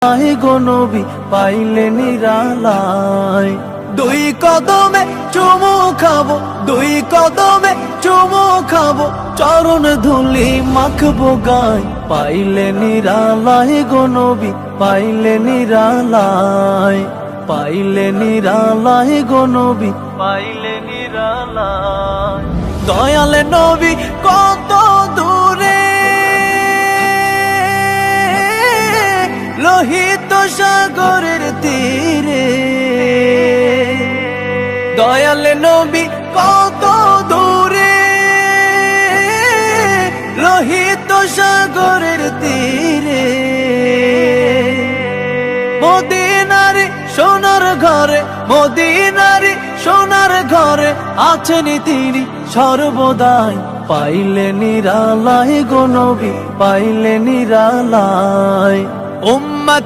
আহে গো নবী পাইলে নিরালায়। দুই কদমে চুমু খাবো, দুই কদমে চুমু খাবো, চরণ ধুলি মাখবো গায়। পাইলে নিরালায় গো নবী পাইলে নিরালায়, পাইলে নিরালায় গো নবী পাইলে নিরালায়। দয়ালে নবী কত দূরে, লোহিত সাগরের তীরে। দয়ালে নবী কত দূরে, লোহিত সাগরের তীরে। মদিনার সোনার ঘরে, মদিনার সোনার ঘরে আছেন তিনি সর্বদাই। পাইলে নিরালায় গো নবী পাইলে নিরালায়।